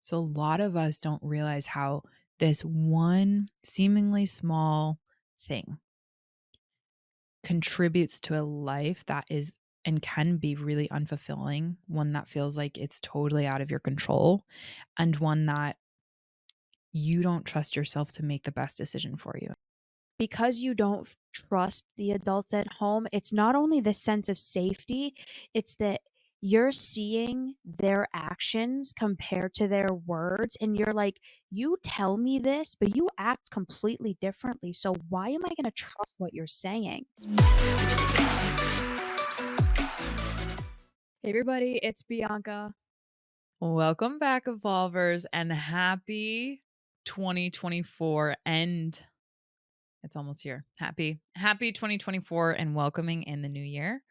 So a lot of us don't realize how this one seemingly small thing contributes to a life that is and can be really unfulfilling, one that feels like it's totally out of your control, and one that you don't trust yourself to make the best decision for you. Because you don't trust the adults at home, it's not only the sense of safety, it's that you're seeing their actions compared to their words, and you're like, "You tell me this, but you act completely differently. So why am I gonna trust what you're saying?" Hey everybody, it's Bianca. Welcome back, Evolvers, and happy 2024 end. It's almost here. Happy 2024 and welcoming in the new year.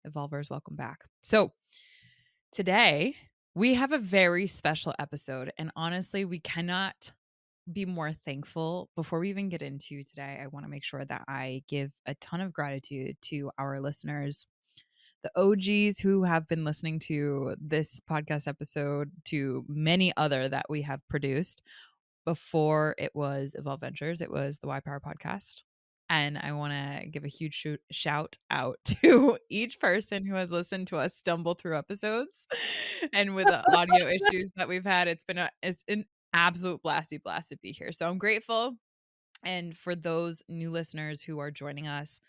Evolvers, welcome back. So, today we have a very special episode, and honestly, we cannot be more thankful. Before we even get into today, I want to make sure that I give a ton of gratitude to our listeners, the OGs who have been listening to this podcast episode, to many other that we have produced. Before it was Evolve Ventures, it was the Y Power podcast. And I want to give a huge shout out to each person who has listened to us stumble through episodes. And with the audio issues that we've had, it's an absolute blast to be here. So I'm grateful. And for those new listeners who are joining us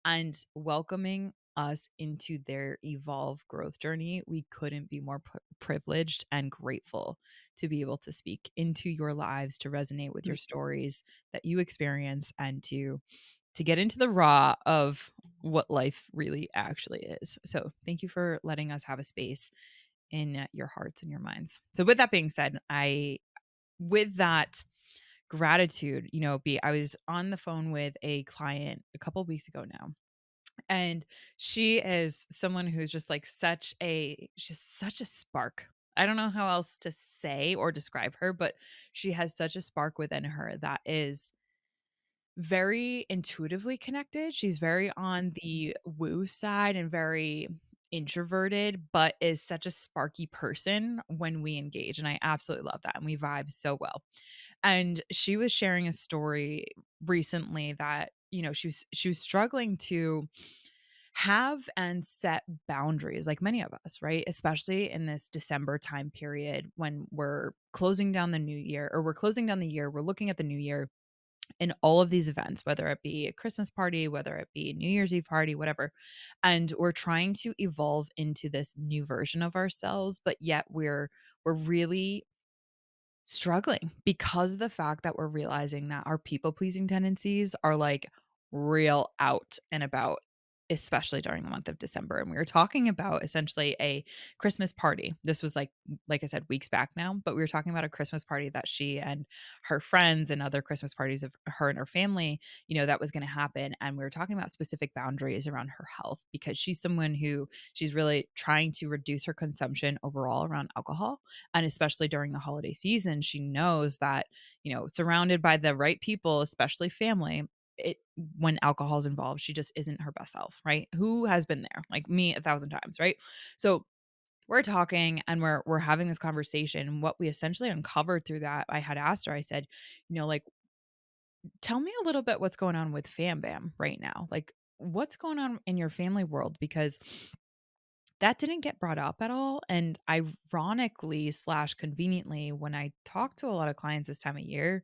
and welcoming us into their evolve growth journey, we couldn't be more privileged and grateful to be able to speak into your lives, to resonate with your stories that you experience, and to get into the raw of what life really actually is. So thank you for letting us have a space in your hearts and your minds. So with that being said, with that gratitude, I was on the phone with a client a couple weeks ago now. And she is someone who's just like she's such a spark. I don't know how else to say or describe her, but she has such a spark within her that is very intuitively connected. She's very on the woo side and very introverted, but is such a sparky person when we engage. And I absolutely love that. And we vibe so well. And she was sharing a story recently that, she was struggling to have and set boundaries like many of us, right? Especially in this December time period when we're closing down the new year, or we're closing down the year, we're looking at the new year in all of these events, whether it be a Christmas party, whether it be a New Year's Eve party, whatever. And we're trying to evolve into this new version of ourselves, but yet we're really struggling because of the fact that we're realizing that our people pleasing tendencies are like real out and about, especially during the month of December. And we were talking about essentially a Christmas party. This was like I said, weeks back now, but we were talking about a Christmas party that she and her friends and other Christmas parties of her and her family, that was going to happen. And we were talking about specific boundaries around her health because she's someone who she's really trying to reduce her consumption overall around alcohol. And especially during the holiday season, she knows that, surrounded by the right people, especially family, it when alcohol is involved, she just isn't her best self, right? Who has been there? Like me 1,000 times, right? So we're talking and we're having this conversation. What we essentially uncovered through that, I had asked her, I said, like, tell me a little bit what's going on with Fam Bam right now. Like, what's going on in your family world? Because that didn't get brought up at all. And ironically slash conveniently, when I talk to a lot of clients this time of year,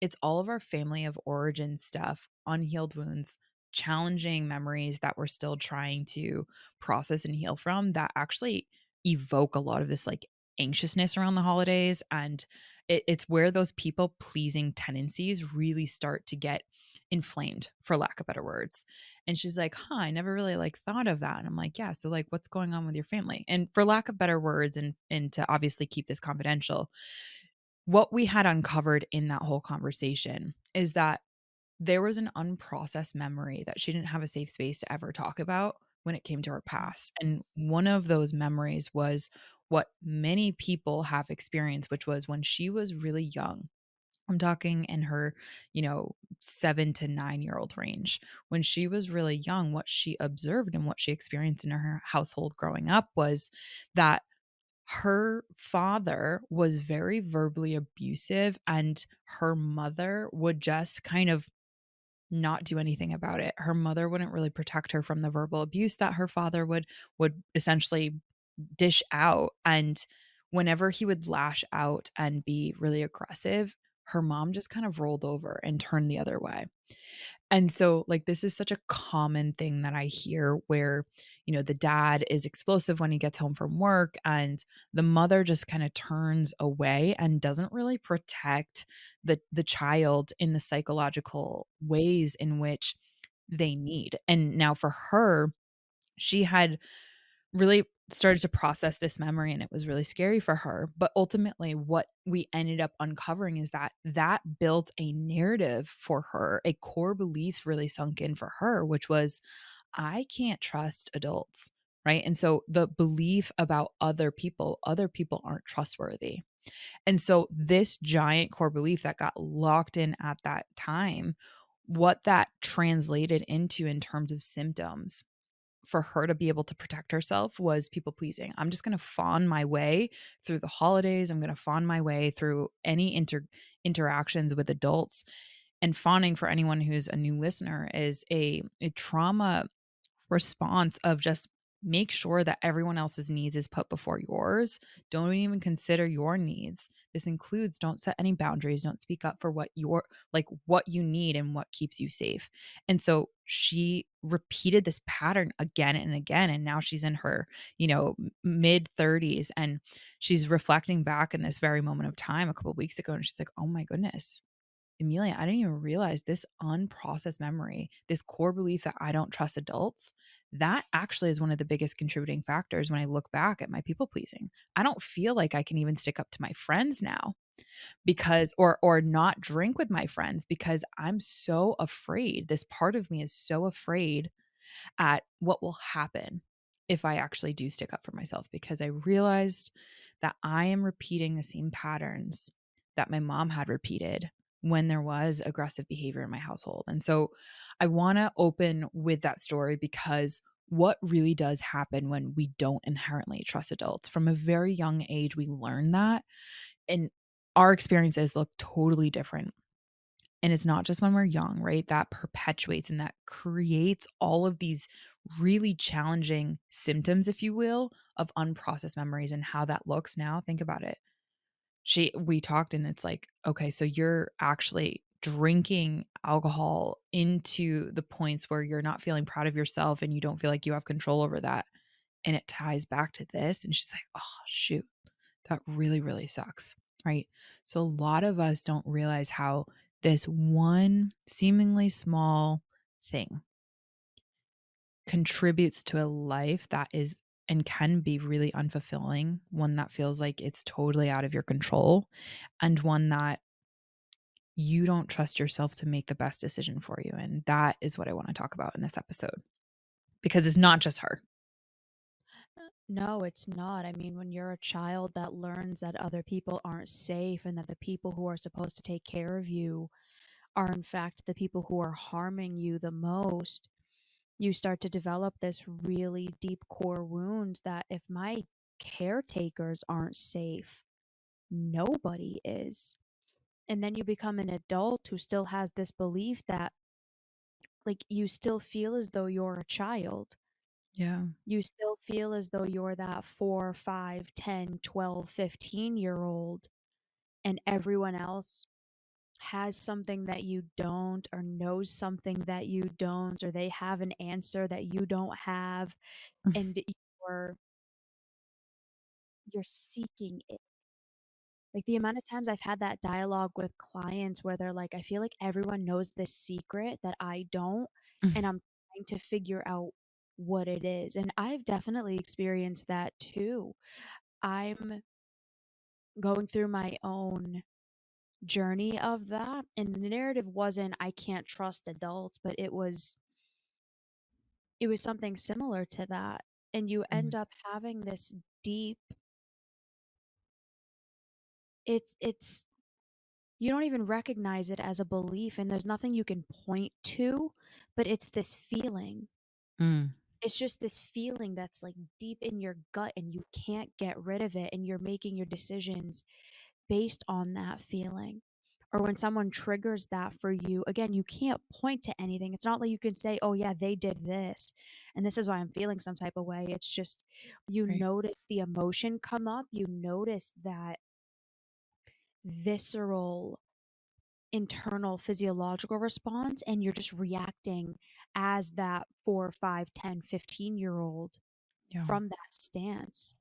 it's all of our family of origin stuff, unhealed wounds, challenging memories that we're still trying to process and heal from that actually evoke a lot of this like anxiousness around the holidays. And it's where those people pleasing tendencies really start to get inflamed, for lack of better words. And she's like, huh, I never really like thought of that. And I'm like, yeah, so like what's going on with your family? And for lack of better words, and to obviously keep this confidential, what we had uncovered in that whole conversation is that there was an unprocessed memory that she didn't have a safe space to ever talk about when it came to her past. And one of those memories was what many people have experienced, which was when she was really young. I'm talking in her, 7 to 9-year-old range. When she was really young, what she observed and what she experienced in her household growing up was that Her father was very verbally abusive, and her mother would just kind of not do anything about it. Her mother wouldn't really protect her from the verbal abuse that her father would essentially dish out, and whenever he would lash out and be really aggressive, her mom just kind of rolled over and turned the other way. And so, like, this is such a common thing that I hear where, the dad is explosive when he gets home from work, and the mother just kind of turns away and doesn't really protect the child in the psychological ways in which they need. And now for her, she had really started to process this memory, and it was really scary for her. But ultimately, what we ended up uncovering is that that built a narrative for her, a core belief really sunk in for her, which was, I can't trust adults. Right. And so the belief about other people aren't trustworthy. And so this giant core belief that got locked in at that time, what that translated into in terms of symptoms for her to be able to protect herself was people pleasing. I'm just going to fawn my way through the holidays. I'm going to fawn my way through any interactions with adults. And fawning, for anyone who's a new listener, is a trauma response of just make sure that everyone else's needs is put before yours. Don't even consider your needs. This includes, don't set any boundaries, don't speak up for what you need and what keeps you safe. And so she repeated this pattern again and again, and now she's in her, mid 30s, and she's reflecting back in this very moment of time a couple of weeks ago, and she's like, "Oh my goodness, Emilia, I didn't even realize this unprocessed memory, this core belief that I don't trust adults, that actually is one of the biggest contributing factors when I look back at my people pleasing. I don't feel like I can even stick up to my friends now because or not drink with my friends because I'm so afraid. This part of me is so afraid at what will happen if I actually do stick up for myself, because I realized that I am repeating the same patterns that my mom had repeated when there was aggressive behavior in my household." And so I want to open with that story because what really does happen when we don't inherently trust adults? From a very young age, we learn that, and our experiences look totally different. And it's not just when we're young, right? That perpetuates and that creates all of these really challenging symptoms, if you will, of unprocessed memories and how that looks now. Think about it. We talked, and it's like, okay, so you're actually drinking alcohol into the points where you're not feeling proud of yourself and you don't feel like you have control over that. And it ties back to this. And she's like, oh, shoot, that really, really sucks. Right. So a lot of us don't realize how this one seemingly small thing contributes to a life that is and can be really unfulfilling, one that feels like it's totally out of your control, and one that you don't trust yourself to make the best decision for you. And that is what I want to talk about in this episode because it's not just her. No, it's not. I mean, when you're a child that learns that other people aren't safe and that the people who are supposed to take care of you are, in fact, the people who are harming you the most, you start to develop this really deep core wound that if my caretakers aren't safe, nobody is. And then you become an adult who still has this belief that, like, you still feel as though you're a child. Yeah. You still feel as though you're that 4, 5, 10, 12, 15-year old, and everyone else has something that you don't, or knows something that you don't, or they have an answer that you don't have, and you're you're seeking it. Like, the amount of times I've had that dialogue with clients where they're like, "I feel like everyone knows this secret that I don't, and I'm trying to figure out what it is." And I've definitely experienced that too. I'm going through my own journey of that, and the narrative wasn't, "I can't trust adults," but it was something similar to that, and you end Mhm. up having this deep it's you don't even recognize it as a belief, and there's nothing you can point to, but it's this feeling. Mm. It's just this feeling that's, like, deep in your gut, and you can't get rid of it, and you're making your decisions based on that feeling. Or when someone triggers that for you, again, you can't point to anything. It's not like you can say, "Oh, yeah, they did this, and this is why I'm feeling some type of way." It's just you Right. notice the emotion come up, you notice that visceral internal physiological response, and you're just reacting as that 4, 5, 10, 15-year-old Yeah. from that stance.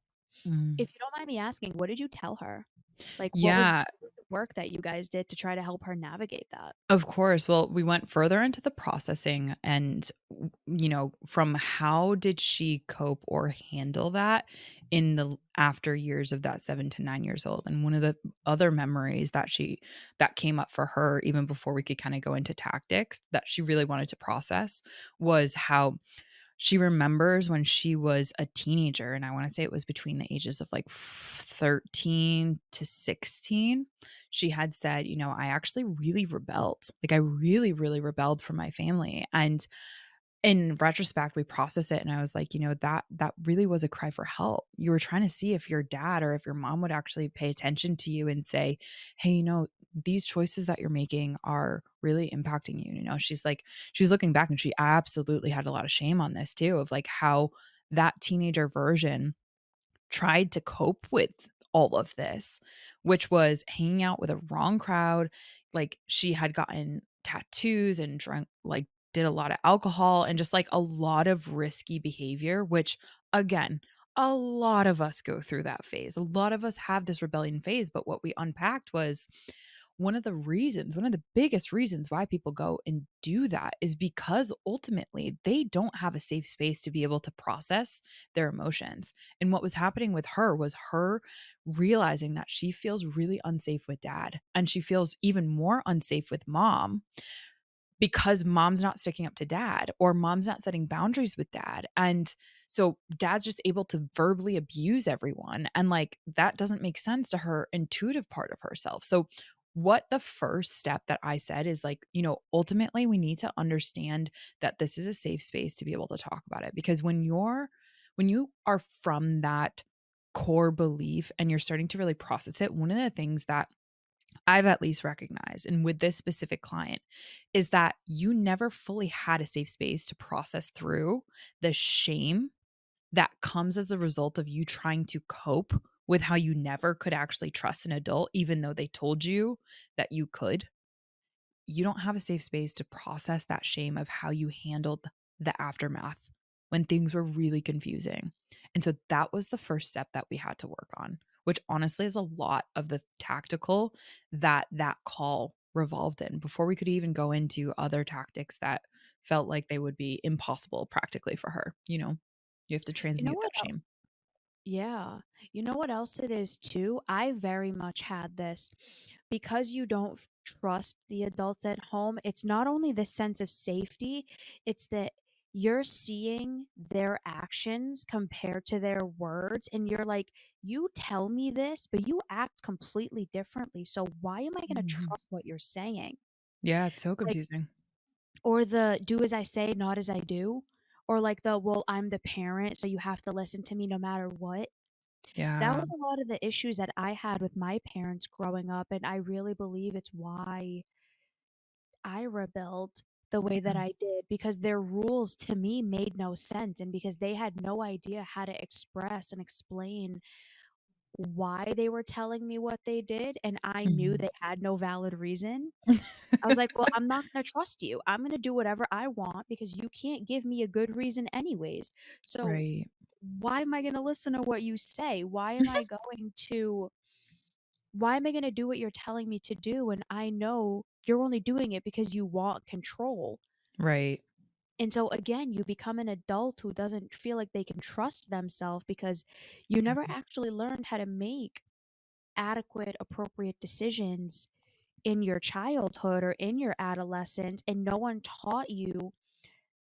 Mm. If you don't mind me asking, what did you tell her? Like, Yeah. what was the work that you guys did to try to help her navigate that? Of course. Well, we went further into the processing and, from how did she cope or handle that in the after years of that 7 to 9 years old. And one of the other memories that came up for her even before we could kind of go into tactics that she really wanted to process was how she remembers when she was a teenager, and I wanna say it was between the ages of, like, 13 to 16. She had said, "I actually really rebelled. Like, I really, really rebelled from my family." And in retrospect, we process it, and I was like, that really was a cry for help. You were trying to see if your dad or if your mom would actually pay attention to you and say, "Hey, these choices that you're making are really impacting you." She's looking back and she absolutely had a lot of shame on this too, of like how that teenager version tried to cope with all of this, which was hanging out with a wrong crowd. Like, she had gotten tattoos and drunk, like, did a lot of alcohol and just, like, a lot of risky behavior, which, again, a lot of us go through that phase. A lot of us have this rebellion phase, but what we unpacked was one of the biggest reasons why people go and do that is because ultimately they don't have a safe space to be able to process their emotions. And what was happening with her was her realizing that she feels really unsafe with dad and she feels even more unsafe with mom because mom's not sticking up to dad or mom's not setting boundaries with dad. And so dad's just able to verbally abuse everyone. And like that doesn't make sense to her intuitive part of herself. So, what the first step that I said is like, ultimately we need to understand that this is a safe space to be able to talk about it. Because when you are from that core belief and you're starting to really process it, one of the things that I've at least recognized, and with this specific client, is that you never fully had a safe space to process through the shame that comes as a result of you trying to cope with how you never could actually trust an adult, even though they told you that you could. You don't have a safe space to process that shame of how you handled the aftermath when things were really confusing. And so that was the first step that we had to work on, which honestly is a lot of the tactical that call revolved in before we could even go into other tactics that felt like they would be impossible practically for her, You have to You know transmute what that shame. Yeah. You know what else it is too? I very much had this. Because you don't trust the adults at home, it's not only the sense of safety, it's that you're seeing their actions compared to their words, and you're like, "You tell me this, but you act completely differently. So why am I gonna Mhm. trust what you're saying?" Yeah, it's so Like, confusing. or the "do as I say, not as I do," or like the "well, I'm the parent, so you have to listen to me no matter what." That Yeah. was a lot of the issues that I had with my parents growing up, and I really believe it's why I rebelled the way that Yeah. I did, because their rules to me made no sense, and because they had no idea how to express and explain why they were telling me what they did, and I knew Mhm. they had no valid reason. I was like, "Well, I'm not gonna trust you. I'm gonna do whatever I want because you can't give me a good reason anyways. So Right. why am I gonna listen to what you say? Why am I gonna do what you're telling me to do when I know you're only doing it because you want control?" Right. And so again, you become an adult who doesn't feel like they can trust themselves because you never Yeah. actually learned how to make adequate, appropriate decisions in your childhood or in your adolescence, and no one taught you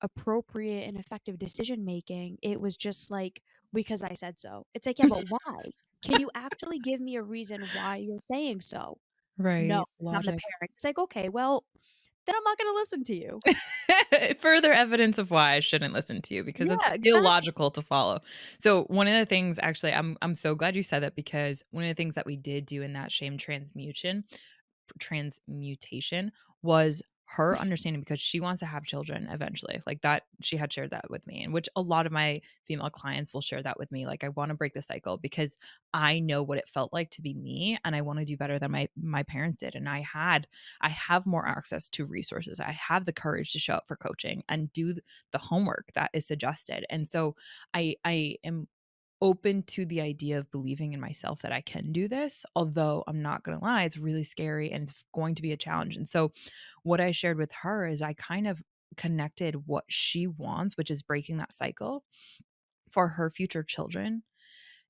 appropriate and effective decision making. It was just like, "Because I said so." It's like, "Yeah, but why? Can you actually give me a reason why you're saying so?" "No, Right, 'cause I'm the logic. parent." It's like, "Okay, well, then I'm not gonna listen to you. Further evidence of why I shouldn't listen to you because it's Yeah, exactly. illogical to follow. So one of the things actually I'm so glad you said that because one of the things that we did do in that shame transmutation was her understanding because she wants to have children eventually. Like that, she had shared that with me, and which a lot of my female clients will share that with me. Like, I want to break the cycle because I know what it felt like to be me, and I want to do better than my parents did. And I have more access to resources. I have the courage to show up for coaching and do the homework that is suggested. And so I am open to the idea of believing in myself that I can do this. Although I'm not going to lie, it's really scary and it's going to be a challenge. And so, what I shared with her is I kind of connected what she wants, which is breaking that cycle for her future children,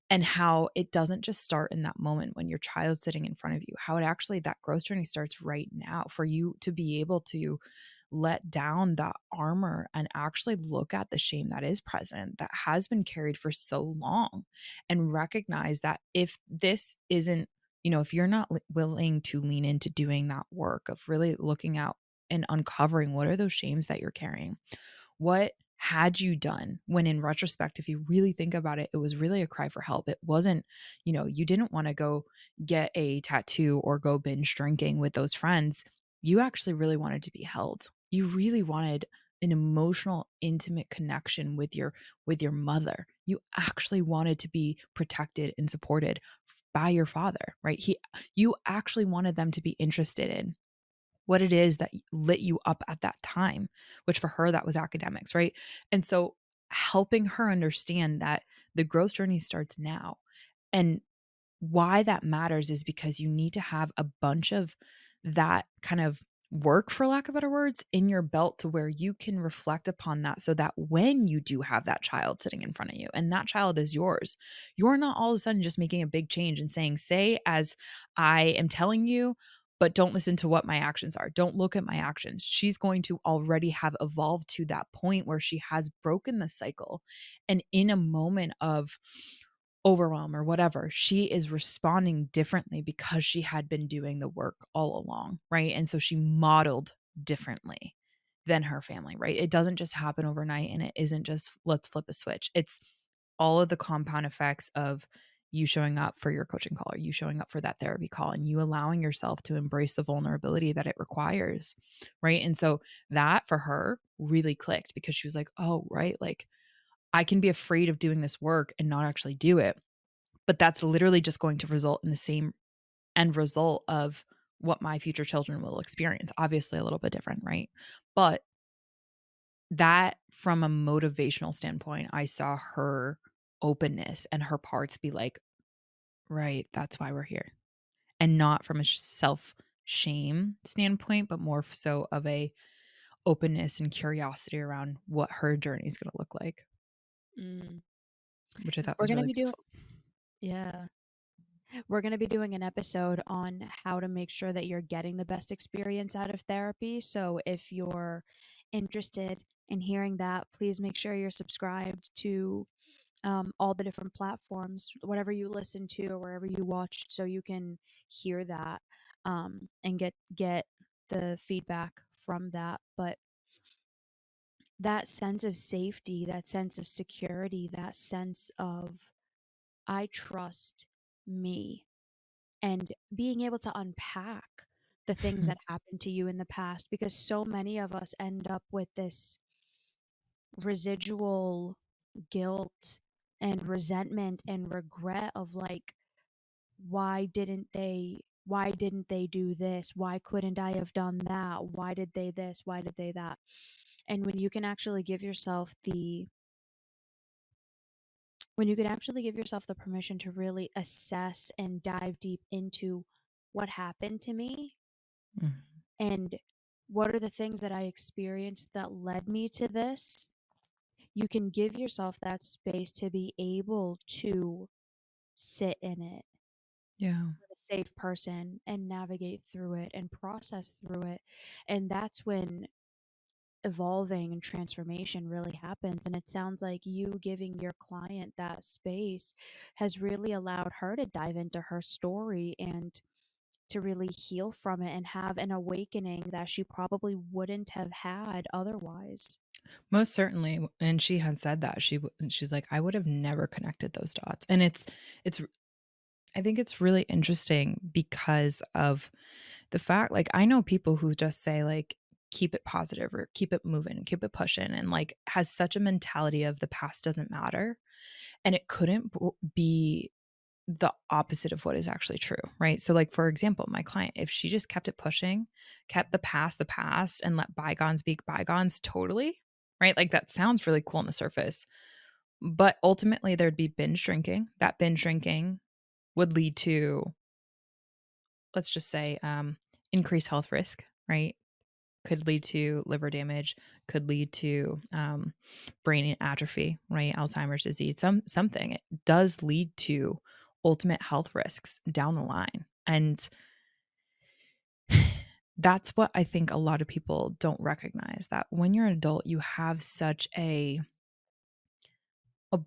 and how it doesn't just start in that moment when your child's sitting in front of you, how it actually, that growth journey starts right now for you to be able to let down that armor and actually look at the shame that is present, that has been carried for so long, and recognize that if this isn't, if you're not willing to lean into doing that work of really looking out and uncovering what are those shames that you're carrying, what had you done when in retrospect, if you really think about it, it was really a cry for help. It wasn't, you didn't want to go get a tattoo or go binge drinking with those friends. You actually really wanted to be held. You really wanted an emotional, intimate connection with your mother. You actually wanted to be protected and supported by your father, right? You actually wanted them to be interested in what it is that lit you up at that time, which for her, that was academics, right? And so helping her understand that the growth journey starts now. And why that matters is because you need to have a bunch of that kind of work, for lack of better words, in your belt to where you can reflect upon that so that when you do have that child sitting in front of you and that child is yours, you're not all of a sudden just making a big change and saying, say, as I am telling you, but don't listen to what my actions are. Don't look at my actions. She's going to already have evolved to that point where she has broken the cycle. And in a moment of overwhelm or whatever, she is responding differently because she had been doing the work all along, right? And so she modeled differently than her family, right? It doesn't just happen overnight, and it isn't just let's flip a switch. It's all of the compound effects of you showing up for your coaching call, or you showing up for that therapy call, and you allowing yourself to embrace the vulnerability that it requires, right? And so that for her really clicked because she was like, oh, right, like I can be afraid of doing this work and not actually do it, but that's literally just going to result in the same end result of what my future children will experience. Obviously a little bit different, right? But that, from a motivational standpoint, I saw her openness and her parts be like, right, that's why we're here. And not from a self shame standpoint, but more so of a openness and curiosity around what her journey is going to look like, Mm. which I thought We're was gonna really be doing beautiful. Yeah. We're going to be doing an episode on how to make sure that you're getting the best experience out of therapy. So if you're interested in hearing that, please make sure you're subscribed to all the different platforms, whatever you listen to or wherever you watch, so you can hear that and get the feedback from that. But that sense of safety, that sense of security, that sense of I trust me, and being able to unpack the things that happened to you in the past, because so many of us end up with this residual guilt and resentment and regret of like, why didn't they do this, why couldn't I have done that, why did they this, why did they that. And when you can actually give yourself the permission to really assess and dive deep into what happened to me, Mhm. and what are the things that I experienced that led me to this, you can give yourself that space to be able to sit in it Yeah. with a safe person and navigate through it and process through it. And that's when evolving and transformation really happens. And it sounds like you giving your client that space has really allowed her to dive into her story and to really heal from it and have an awakening that she probably wouldn't have had otherwise. Most certainly, and she had said that. She's like, "I would have never connected those dots." And it's I think it's really interesting because of the fact, like, I know people who just say, like, "Keep it positive," or "Keep it moving, keep it pushing," and, like, has such a mentality of the past doesn't matter, and it couldn't be the opposite of what is actually true, right? So, like, for example, my client, if she just kept it pushing, kept the past, and let bygones be bygones totally, right? Like, that sounds really cool on the surface, but ultimately there'd be binge drinking. That binge drinking would lead to, let's just say, increased health risk, right? Could lead to liver damage, could lead to brain atrophy, right? Alzheimer's disease, something. It does lead to ultimate health risks down the line. And that's what I think a lot of people don't recognize, that when you're an adult, you have such a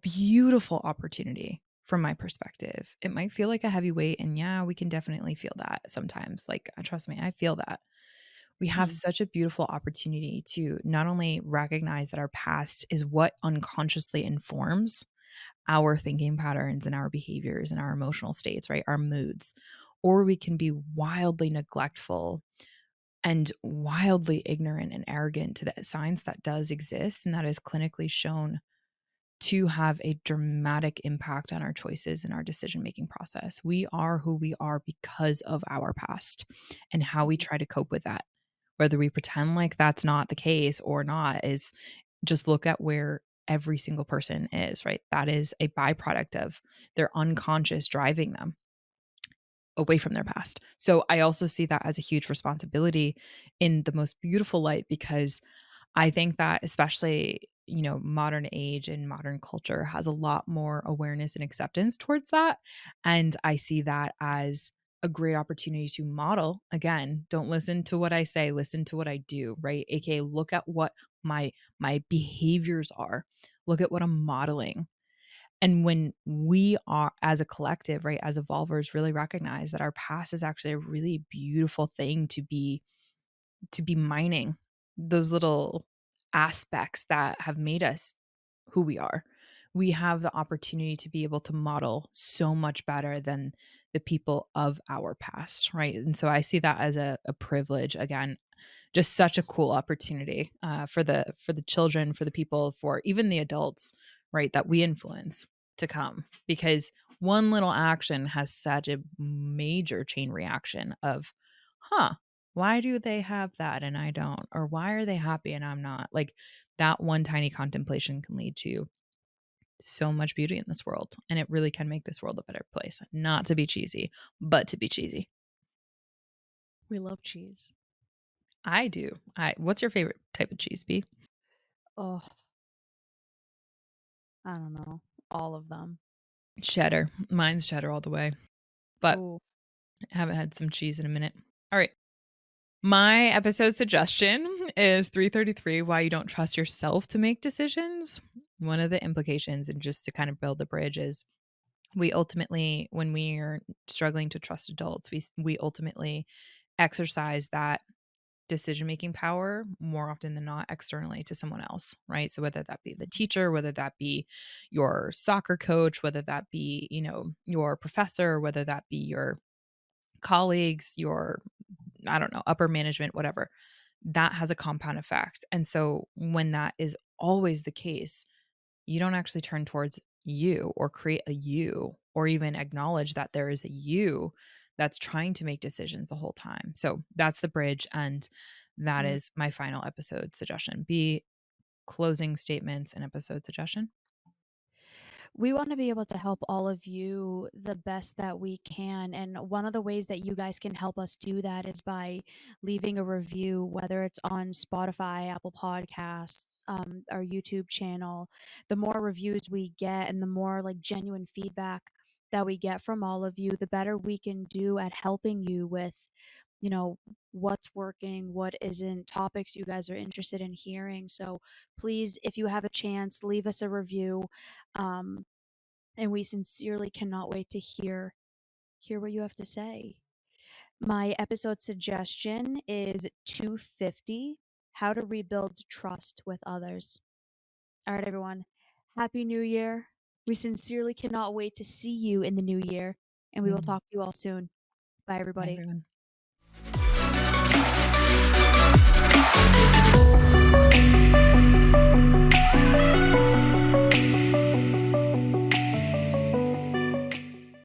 beautiful opportunity from my perspective. It might feel like a heavy weight, and yeah, we can definitely feel that sometimes. Like, trust me, I feel that. We have Mhm. such a beautiful opportunity to not only recognize that our past is what unconsciously informs our thinking patterns and our behaviors and our emotional states, right? Our moods, or we can be wildly neglectful and wildly ignorant and arrogant to the science that does exist and that is clinically shown to have a dramatic impact on our choices and our decision making process. We are who we are because of our past and how we Mhm. try to cope with that. Whether we pretend like that's not the case or not is just look at where every single person is, right? That is a byproduct of their unconscious driving them away from their past. So I also see that as a huge responsibility in the most beautiful light, because I think that especially, modern age and modern culture has a lot more awareness and acceptance towards that. And I see that as a great opportunity to model. Again, don't listen to what I say, listen to what I do, right? AKA look at what my behaviors are. Look at what I'm modeling. And when we are, as a collective, right, as evolvers, really recognize that our past is actually a really beautiful thing to be mining those little aspects that have made us who we are. We have the opportunity to be able to model so much better than the people of our past, right? And so I see that as a privilege. Again, just such a cool opportunity for the children, for the people, for even the adults, right? That we influence to come, because one little action has such a major chain reaction of, huh, why do they have that and I don't? Or why are they happy and I'm not? Like, that one tiny contemplation can lead to so much beauty in this world. And it really can make this world a better place. Not to be cheesy, but to be cheesy. We love cheese. I do. What's your favorite type of cheese, B? Oh, I don't know. All of them. Cheddar. Mine's cheddar all the way. But Oh, I haven't had some cheese in a minute. All right. My episode suggestion is 333, Why You Don't Trust Yourself to Make Decisions. One of the implications, and just to kind of build the bridge, is we ultimately, when we are struggling to trust adults, we ultimately exercise that decision making power more often than not externally to someone else, right? So whether that be the teacher, whether that be your soccer coach, whether that be, your professor, whether that be your colleagues, your, I don't know, upper management, whatever, that has a compound effect. And so when that is always the case, you don't actually turn towards you or create a you or even acknowledge that there is a you that's trying to make decisions the whole time. So that's the bridge. And that mm. is my final episode suggestion. Be closing statements and episode suggestion. We want to be able to help all of you the best that we can. And one of the ways that you guys can help us do that is by leaving a review, whether it's on Spotify, Apple Podcasts, our YouTube channel. The more reviews we get and the more like genuine feedback that we get from all of you, the better we can do at helping you with, you know, what's working, what isn't, topics you guys are interested in hearing. So please, if you have a chance, leave us a review. Um, and we sincerely cannot wait to hear what you have to say. My episode suggestion is 250, How to Rebuild Trust with Others. All right, everyone. Happy New Year. We sincerely cannot wait to see you in the new year, and we will Mm. talk to you all soon. Bye, Bye, everybody. everyone.